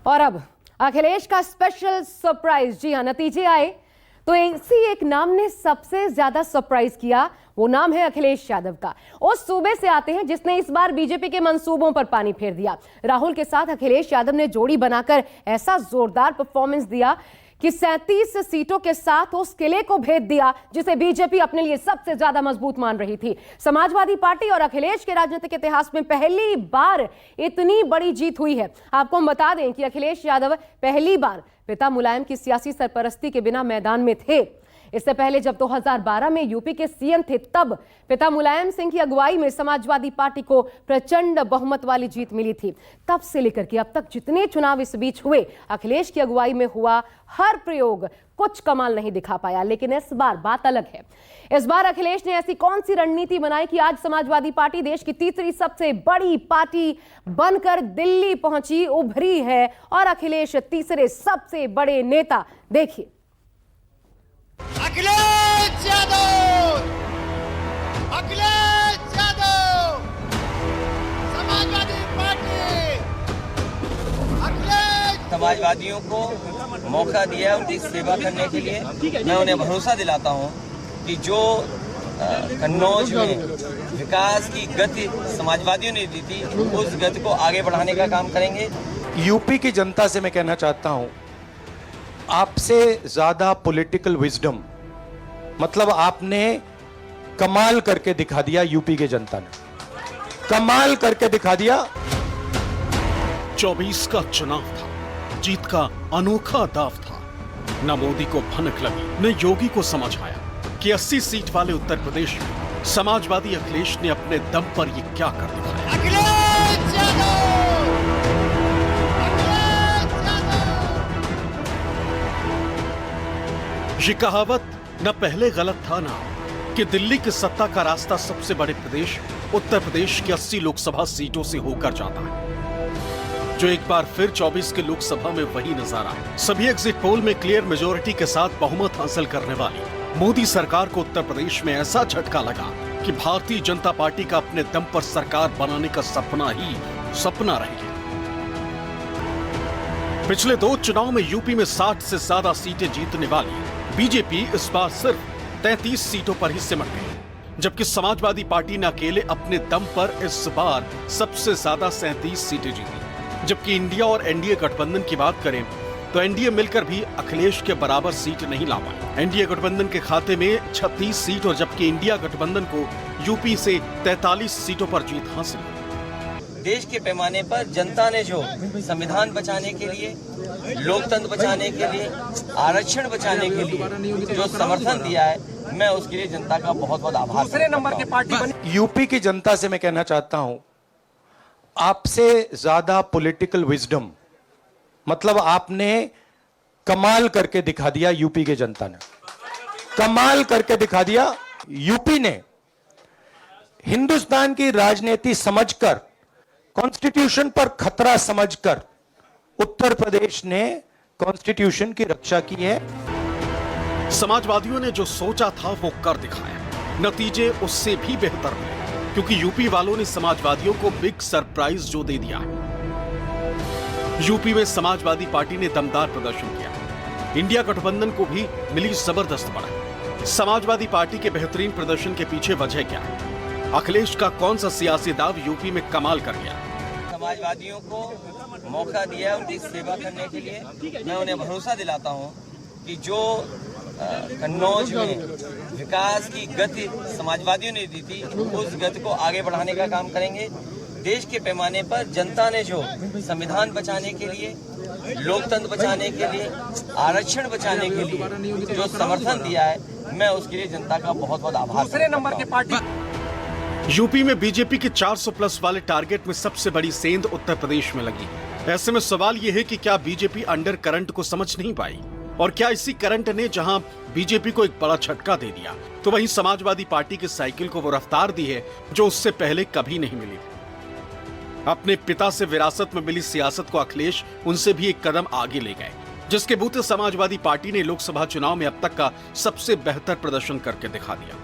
और अब अखिलेश का स्पेशल सरप्राइज। जी हां, नतीजे आए तो इसी एक नाम ने सबसे ज्यादा सरप्राइज किया। वो नाम है अखिलेश यादव का। उस सूबे से आते हैं जिसने इस बार बीजेपी के मंसूबों पर पानी फेर दिया। राहुल के साथ अखिलेश यादव ने जोड़ी बनाकर ऐसा जोरदार परफॉर्मेंस दिया कि 37 सीटों के साथ उस किले को भेद दिया जिसे बीजेपी अपने लिए सबसे ज्यादा मजबूत मान रही थी। समाजवादी पार्टी और अखिलेश के राजनीतिक इतिहास में पहली बार इतनी बड़ी जीत हुई है। आपको हम बता दें कि अखिलेश यादव पहली बार पिता मुलायम की सियासी सरपरस्ती के बिना मैदान में थे। इससे पहले जब 2012 में यूपी के सीएम थे, तब पिता मुलायम सिंह की अगुवाई में समाजवादी पार्टी को प्रचंड बहुमत वाली जीत मिली थी। तब से लेकर के अब तक जितने चुनाव इस बीच हुए, अखिलेश की अगुवाई में हुआ हर प्रयोग कुछ कमाल नहीं दिखा पाया। लेकिन इस बार बात अलग है। इस बार अखिलेश ने ऐसी कौन सी रणनीति बनाई कि आज समाजवादी पार्टी देश की तीसरी सबसे बड़ी पार्टी बनकर दिल्ली पहुंची, उभरी है और अखिलेश तीसरे सबसे बड़े नेता। देखिए, अखिलेश यादव, अखिलेश यादव, समाजवादी पार्टी, अखिलेश। समाजवादियों को मौका दिया उनकी सेवा करने के लिए। मैं उन्हें भरोसा दिलाता हूं कि जो कन्नौज में विकास की गति समाजवादियों ने दी थी, उस गति को आगे बढ़ाने का काम करेंगे। यूपी की जनता से मैं कहना चाहता हूं, आपसे ज्यादा पॉलिटिकल विजडम, मतलब आपने कमाल करके दिखा दिया। यूपी की जनता ने कमाल करके दिखा दिया। 24 का चुनाव था, जीत का अनोखा दाव था। न मोदी को भनक लगी, न योगी को समझ आया कि 80 सीट वाले उत्तर प्रदेश में समाजवादी अखिलेश ने अपने दम पर ये क्या कर दिखाया। अखिलेश यादव, ये कहावत न पहले गलत था ना कि दिल्ली की सत्ता का रास्ता सबसे बड़े प्रदेश उत्तर प्रदेश की 80 लोकसभा सीटों से होकर जाता है, जो एक बार फिर 24 के लोकसभा में वही नजारा है। सभी एग्जिट पोल में क्लियर मेजोरिटी के साथ बहुमत हासिल करने वाली मोदी सरकार को उत्तर प्रदेश में ऐसा झटका लगा कि भारतीय जनता पार्टी का अपने दम पर सरकार बनाने का सपना ही सपना रह गया। पिछले 2 चुनाव में यूपी में 60 से ज्यादा सीटें जीतने वाली बीजेपी इस बार सिर्फ 33 सीटों पर ही सिमट गई, जबकि समाजवादी पार्टी ने अकेले अपने दम पर इस बार सबसे ज्यादा 37 सीटें जीती। जबकि इंडिया और एनडीए गठबंधन की बात करें तो एनडीए मिलकर भी अखिलेश के बराबर सीट नहीं ला पाई। एनडीए गठबंधन के खाते में 36 सीट और जबकि इंडिया गठबंधन को यूपी से 43 सीटों पर जीत हासिल हुई। देश के पैमाने पर जनता ने जो संविधान बचाने के लिए, लोकतंत्र बचाने के लिए, आरक्षण बचाने के लिए जो समर्थन दिया है, मैं उसके लिए जनता का बहुत बहुत आभार। दूसरे नंबर की पार्टी बनी। यूपी की जनता से मैं कहना चाहता हूं, आपसे ज्यादा पॉलिटिकल विजडम, मतलब आपने कमाल करके दिखा दिया। यूपी की जनता ने कमाल करके दिखा दिया। यूपी ने हिंदुस्तान की राजनीति समझकर, कॉन्स्टिट्यूशन पर खतरा समझकर उत्तर प्रदेश ने कॉन्स्टिट्यूशन की रक्षा की है। समाजवादियों ने जो सोचा था वो कर दिखाया। नतीजे उससे भी बेहतर हुए, क्योंकि यूपी वालों ने समाजवादियों को बिग सरप्राइज जो दे दिया है। यूपी में समाजवादी पार्टी ने दमदार प्रदर्शन किया। इंडिया गठबंधन को भी मिली जबरदस्त बढ़त। समाजवादी पार्टी के बेहतरीन प्रदर्शन के पीछे वजह क्या है? अखिलेश का कौन सा सियासी दाव यूपी में कमाल कर गया? समाजवादियों को मौका दिया उनकी सेवा करने के लिए। मैं उन्हें भरोसा दिलाता हूं कि जो कन्नौज में विकास की गति समाजवादियों ने दी थी, उस गति को आगे बढ़ाने का काम करेंगे। देश के पैमाने पर जनता ने जो संविधान बचाने के लिए, लोकतंत्र बचाने के लिए, आरक्षण बचाने के लिए जो समर्थन दिया है, मैं उसके लिए जनता का बहुत बहुत आभार। दूसरे नंबर की पार्टी। यूपी में बीजेपी के 400 प्लस वाले टारगेट में सबसे बड़ी सेंध उत्तर प्रदेश में लगी। ऐसे में सवाल यह है कि क्या बीजेपी अंडर करंट को समझ नहीं पाई, और क्या इसी करंट ने जहां बीजेपी को एक बड़ा झटका दे दिया, तो वहीं समाजवादी पार्टी की साइकिल को वो रफ्तार दी है जो उससे पहले कभी नहीं मिली। अपने पिता से विरासत में मिली सियासत को अखिलेश उनसे भी एक कदम आगे ले गए, जिसके बूते समाजवादी पार्टी ने लोकसभा चुनाव में अब तक का सबसे बेहतर प्रदर्शन करके दिखा दिया।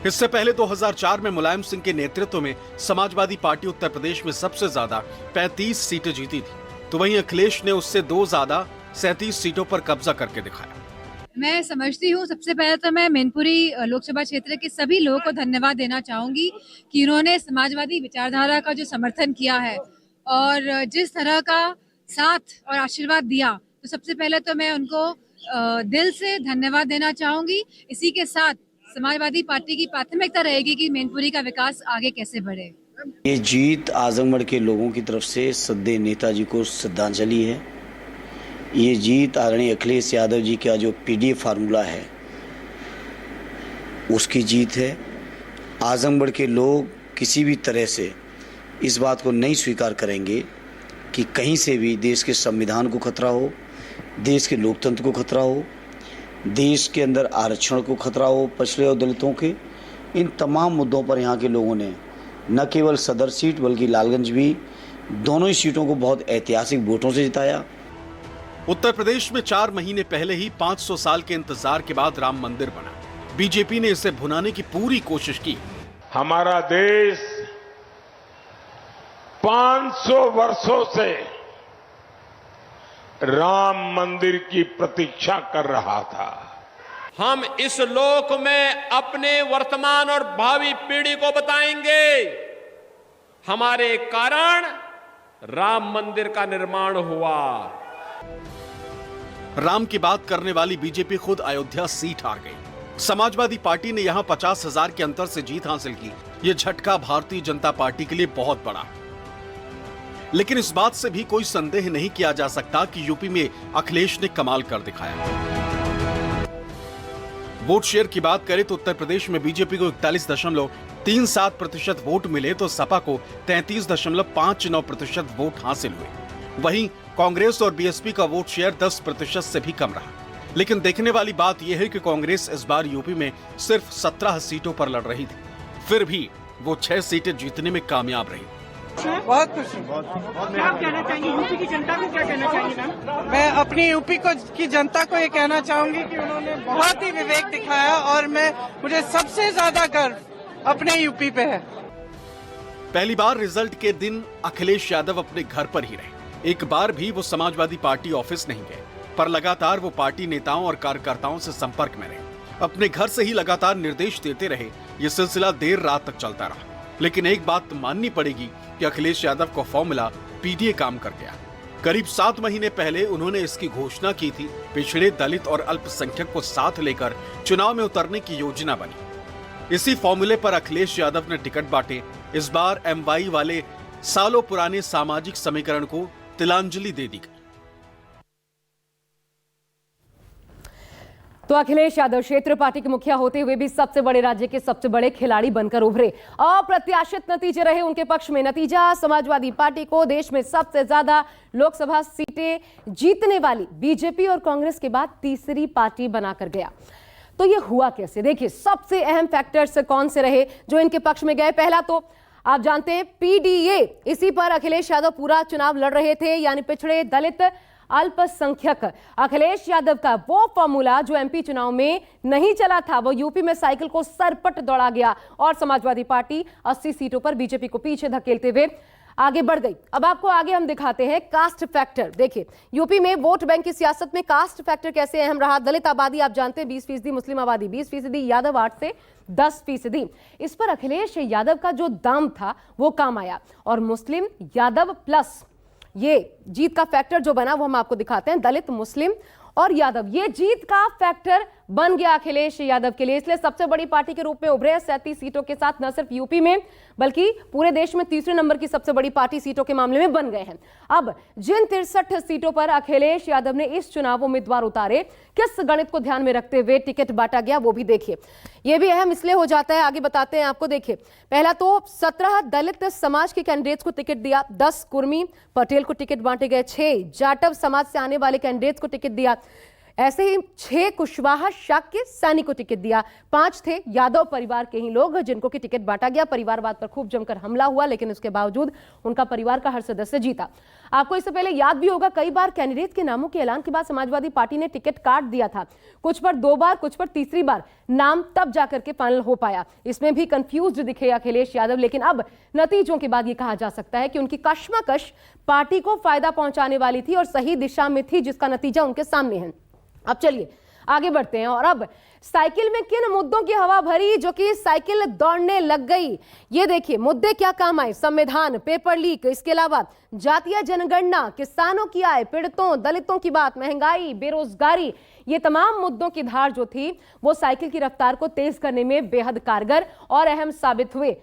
इससे पहले 2004 में मुलायम सिंह के नेतृत्व में समाजवादी पार्टी उत्तर प्रदेश में सबसे ज्यादा 35 सीटें जीती थी। तो वहीं अखिलेश ने उससे 2 ज्यादा 37 सीटों पर कब्जा करके दिखाया। मैं समझती हूँ, सबसे पहले तो मैं मैनपुरी लोकसभा क्षेत्र के सभी लोगों को धन्यवाद देना चाहूंगी कि उन्होंने समाजवादी विचारधारा का जो समर्थन किया है और जिस तरह का साथ और आशीर्वाद दिया, तो सबसे पहले तो मैं उनको दिल से धन्यवाद देना चाहूंगी। इसी के साथ समाजवादी पार्टी की प्राथमिकता रहेगी कि मैनपुरी का विकास आगे कैसे बढ़े। ये जीत आजमगढ़ के लोगों की तरफ से सद्दे नेताजी को श्रद्धांजलि है। ये जीत आदरणीय अखिलेश यादव जी का जो पीडीएफ फार्मूला है उसकी जीत है। आजमगढ़ के लोग किसी भी तरह से इस बात को नहीं स्वीकार करेंगे कि कहीं से भी देश के संविधान को खतरा हो, देश के लोकतंत्र को खतरा हो, देश के अंदर आरक्षण को खतरा हो, पिछड़े और दलितों के। इन तमाम मुद्दों पर यहाँ के लोगों ने न केवल सदर सीट बल्कि लालगंज भी, दोनों ही सीटों को बहुत ऐतिहासिक वोटों से जिताया। उत्तर प्रदेश में 4 महीने पहले ही 500 साल के इंतजार के बाद राम मंदिर बना। बीजेपी ने इसे भुनाने की पूरी कोशिश की। हमारा देश 500 वर्षों से राम मंदिर की प्रतीक्षा कर रहा था। हम इस लोक में अपने वर्तमान और भावी पीढ़ी को बताएंगे, हमारे कारण राम मंदिर का निर्माण हुआ। राम की बात करने वाली बीजेपी खुद अयोध्या सीट हार गई। समाजवादी पार्टी ने यहां 50,000 के अंतर से जीत हासिल की। यह झटका भारतीय जनता पार्टी के लिए बहुत बड़ा। लेकिन इस बात से भी कोई संदेह नहीं किया जा सकता कि यूपी में अखिलेश ने कमाल कर दिखाया। वोट शेयर की बात करें तो उत्तर प्रदेश में बीजेपी को 41.37% वोट मिले तो सपा को 33.59% वोट हासिल हुए। वहीं कांग्रेस और बीएसपी का वोट शेयर 10% से भी कम रहा। लेकिन देखने वाली बात यह है कि कांग्रेस इस बार यूपी में सिर्फ 17 सीटों पर लड़ रही थी, फिर भी वो 6 सीटें जीतने में कामयाब रही। बहुत खुश हूँ। क्या कहना चाहेंगे यूपी की जनता को, क्या कहना चाहेंगे? मैं अपनी यूपी की जनता को ये कहना चाहूंगी कि उन्होंने बहुत ही विवेक दिखाया और मुझे सबसे ज्यादा गर्व अपने यूपी पे है। पहली बार रिजल्ट के दिन अखिलेश यादव अपने घर पर ही रहे। एक बार भी वो समाजवादी पार्टी ऑफिस नहीं गए, पर लगातार वो पार्टी नेताओं और कार्यकर्ताओं से संपर्क में रहे। अपने घर से ही लगातार निर्देश देते रहे। ये सिलसिला देर रात तक चलता रहा। लेकिन एक बात माननी पड़ेगी कि अखिलेश यादव का फॉर्मूला पीडीए काम कर गया। करीब 7 महीने पहले उन्होंने इसकी घोषणा की थी। पिछड़े, दलित और अल्पसंख्यक को साथ लेकर चुनाव में उतरने की योजना बनी। इसी फॉर्मूले पर अखिलेश यादव ने टिकट बांटे। इस बार एमवाई वाले सालों पुराने सामाजिक समीकरण को तिलांजलि दे दी गई। तो अखिलेश यादव क्षेत्र पार्टी के मुखिया होते हुए भी सबसे बड़े राज्य के सबसे बड़े खिलाड़ी बनकर उभरे। अप्रत्याशित नतीजे रहे उनके पक्ष में। नतीजा समाजवादी पार्टी को देश में सबसे ज्यादा लोकसभा सीटें जीतने वाली बीजेपी और कांग्रेस के बाद तीसरी पार्टी बनाकर गया। तो ये हुआ कैसे? देखिए, सबसे अहम फैक्टर्स कौन से रहे जो इनके पक्ष में गए। पहला तो आप जानते हैं पीडीए, इसी पर अखिलेश यादव पूरा चुनाव लड़ रहे थे, यानी पिछड़े, दलित, अल्पसंख्यक। अखिलेश यादव का वो फॉर्मूला जो एमपी चुनाव में नहीं चला था, वो यूपी में साइकिल को सरपट दौड़ा गया और समाजवादी पार्टी 80 सीटों पर बीजेपी को पीछे धकेलते हुए आगे बढ़ गई। अब आपको आगे हम दिखाते हैं कास्ट फैक्टर। देखिए, यूपी में वोट बैंक की सियासत में कास्ट फैक्टर कैसे अहम रहा। दलित आबादी आप जानते हैं 20%, मुस्लिम आबादी 20%, यादव 8 से 10%। इस पर अखिलेश यादव का जो दाम था वो काम आया और मुस्लिम, यादव प्लस ये जीत का फैक्टर जो बना वो हम आपको दिखाते हैं। दलित, मुस्लिम और यादव, ये जीत का फैक्टर बन गया अखिलेश यादव के लिए। इसलिए सबसे बड़ी पार्टी के रूप में उभरे 37 सीटों के साथ न सिर्फ यूपी में बल्कि पूरे देश में तीसरे नंबर की सबसे बड़ी पार्टी सीटों के मामले में बन गए हैं। अब जिन 63 सीटों पर अखिलेश यादव ने इस चुनाव उम्मीदवार उतारे, किस गणित को ध्यान में रखते हुए टिकट बांटा गया वो भी देखिए। यह भी अहम इसलिए हो जाता है, आगे बताते हैं आपको। देखिए, पहला तो 17 दलित समाज के कैंडिडेट्स को टिकट दिया, 10 कुर्मी पटेल को टिकट बांटे गए, 6 जाटव समाज से आने वाले कैंडिडेट्स को टिकट दिया। ऐसे ही 6 कुशवाहा शाक्य सैनी को टिकट दिया। 5 थे यादव परिवार के ही लोग जिनको कि टिकट बांटा गया। परिवारवाद पर खूब जमकर हमला हुआ, लेकिन उसके बावजूद उनका परिवार का हर सदस्य जीता। आपको इससे पहले याद भी होगा, कई बार कैंडिडेट के नामों के ऐलान के बाद समाजवादी पार्टी ने टिकट काट दिया था। कुछ पर 2 बार, कुछ पर तीसरी बार नाम तब जाकर के फाइनल हो पाया। इसमें भी कंफ्यूज दिखे अखिलेश यादव, लेकिन अब नतीजों के बाद ये कहा जा सकता है कि उनकी कश्मकश पार्टी को फायदा पहुंचाने वाली थी और सही दिशा में थी, जिसका नतीजा उनके सामने है। अब चलिए आगे बढ़ते हैं और अब साइकिल में किन मुद्दों की हवा भरी जो कि साइकिल दौड़ने लग गई। ये देखिए मुद्दे क्या काम आए। संविधान, पेपर लीक, इसके अलावा जातीय जनगणना, किसानों की आय, पीड़ितों दलितों की बात, महंगाई, बेरोजगारी, ये तमाम मुद्दों की धार जो थी वो साइकिल की रफ्तार को तेज करने में बेहद कारगर और अहम साबित हुए।